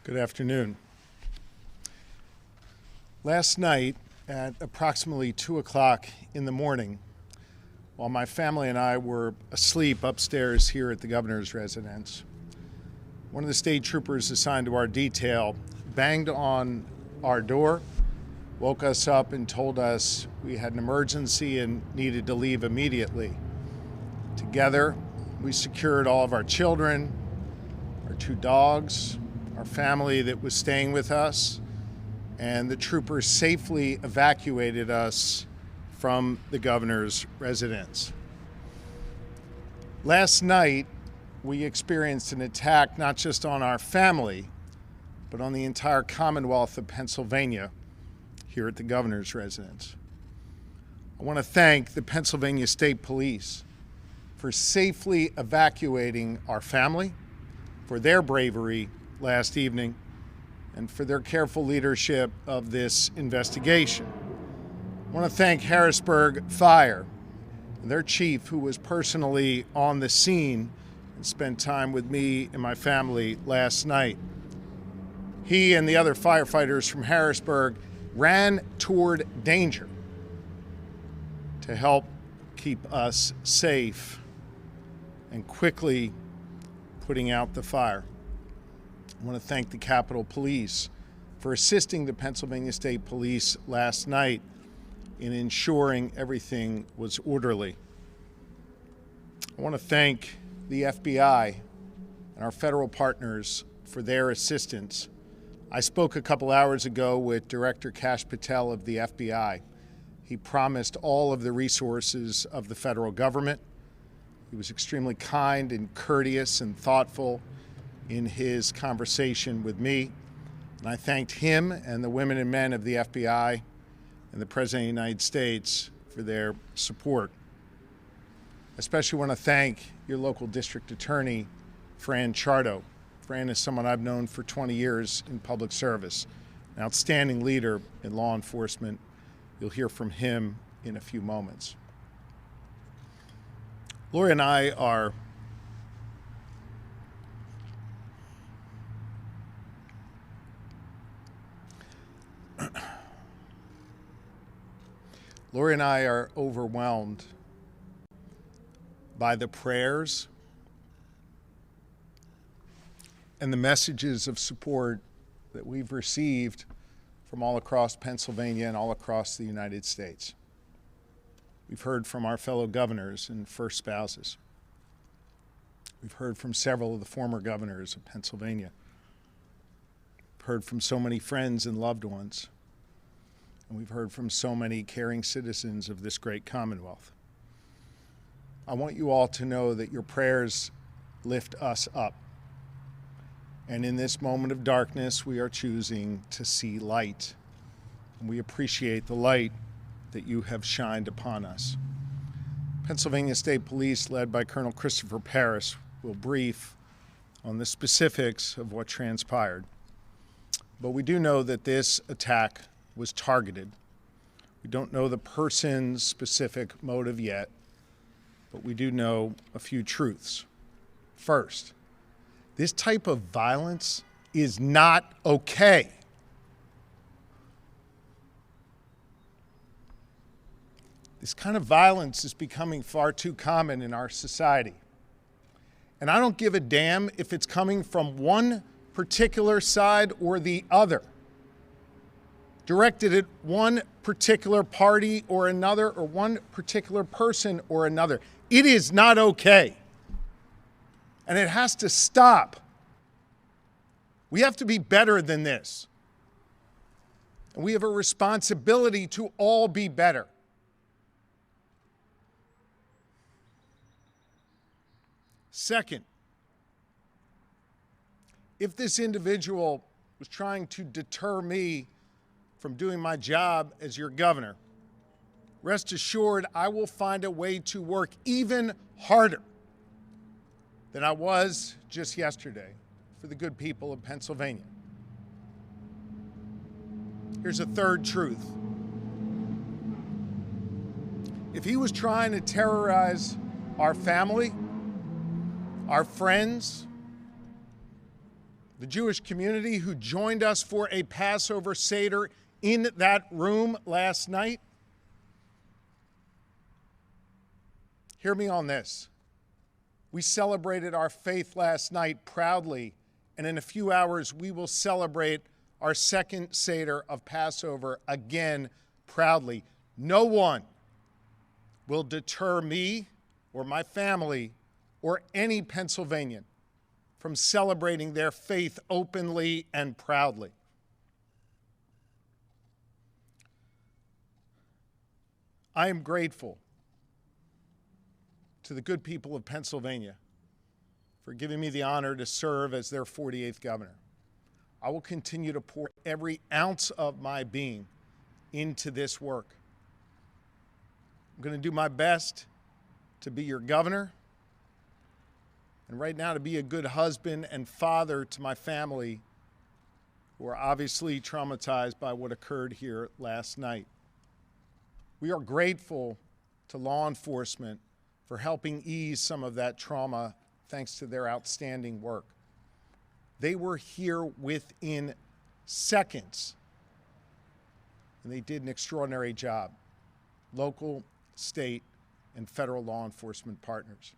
Good afternoon. Last night at approximately 2 o'clock in the morning, while my family and I were asleep upstairs here at the governor's residence, one of the state troopers assigned to our detail banged on our door, woke us up and told us we had an emergency and needed to leave immediately. Together, we secured all of our children, our 2 dogs, our family that was staying with us, and the troopers safely evacuated us from the governor's residence. Last night, we experienced an attack not just on our family, but on the entire Commonwealth of Pennsylvania here at the governor's residence. I want to thank the Pennsylvania State Police for safely evacuating our family, for their bravery last evening, and for their careful leadership of this investigation. I want to thank Harrisburg Fire and their chief, who was personally on the scene and spent time with me and my family last night. He and the other firefighters from Harrisburg ran toward danger to help keep us safe and quickly putting out the fire. I want to thank the Capitol Police for assisting the Pennsylvania State Police last night in ensuring everything was orderly. I want to thank the FBI and our federal partners for their assistance. I spoke a couple hours ago with Director Kash Patel of the FBI. He promised all of the resources of the federal government. He was extremely kind and courteous and thoughtful in his conversation with me. And I thanked him and the women and men of the FBI and the President of the United States for their support. I especially want to thank your local district attorney, Fran Chardo. Fran is someone I've known for 20 years in public service, an outstanding leader in law enforcement. You'll hear from him in a few moments. Lori and I are overwhelmed by the prayers and the messages of support that we've received from all across Pennsylvania and all across the United States. We've heard from our fellow governors and first spouses. We've heard from several of the former governors of Pennsylvania. We've heard from so many friends and loved ones. And we've heard from so many caring citizens of this great Commonwealth. I want you all to know that your prayers lift us up. And in this moment of darkness, we are choosing to see light. And we appreciate the light that you have shined upon us. Pennsylvania State Police, led by Colonel Christopher Paris, will brief on the specifics of what transpired. But we do know that this attack was targeted. We don't know the person's specific motive yet, but we do know a few truths. First, this type of violence is not okay. This kind of violence is becoming far too common in our society. And I don't give a damn if it's coming from one particular side or the other, directed at one particular party or another, or one particular person or another. It is not okay. And it has to stop. We have to be better than this. And we have a responsibility to all be better. Second, if this individual was trying to deter me from doing my job as your governor, rest assured I will find a way to work even harder than I was just yesterday for the good people of Pennsylvania. Here's a third truth. If he was trying to terrorize our family, our friends, the Jewish community who joined us for a Passover Seder in that room last night. Hear me on this. We celebrated our faith last night proudly, and in a few hours we will celebrate our second Seder of Passover again proudly. No one will deter me or my family or any Pennsylvanian from celebrating their faith openly and proudly. I am grateful to the good people of Pennsylvania for giving me the honor to serve as their 48th governor. I will continue to pour every ounce of my being into this work. I'm going to do my best to be your governor, and right now to be a good husband and father to my family, who are obviously traumatized by what occurred here last night. We are grateful to law enforcement for helping ease some of that trauma thanks to their outstanding work. They were here within seconds, and they did an extraordinary job. Local, state, and federal law enforcement partners.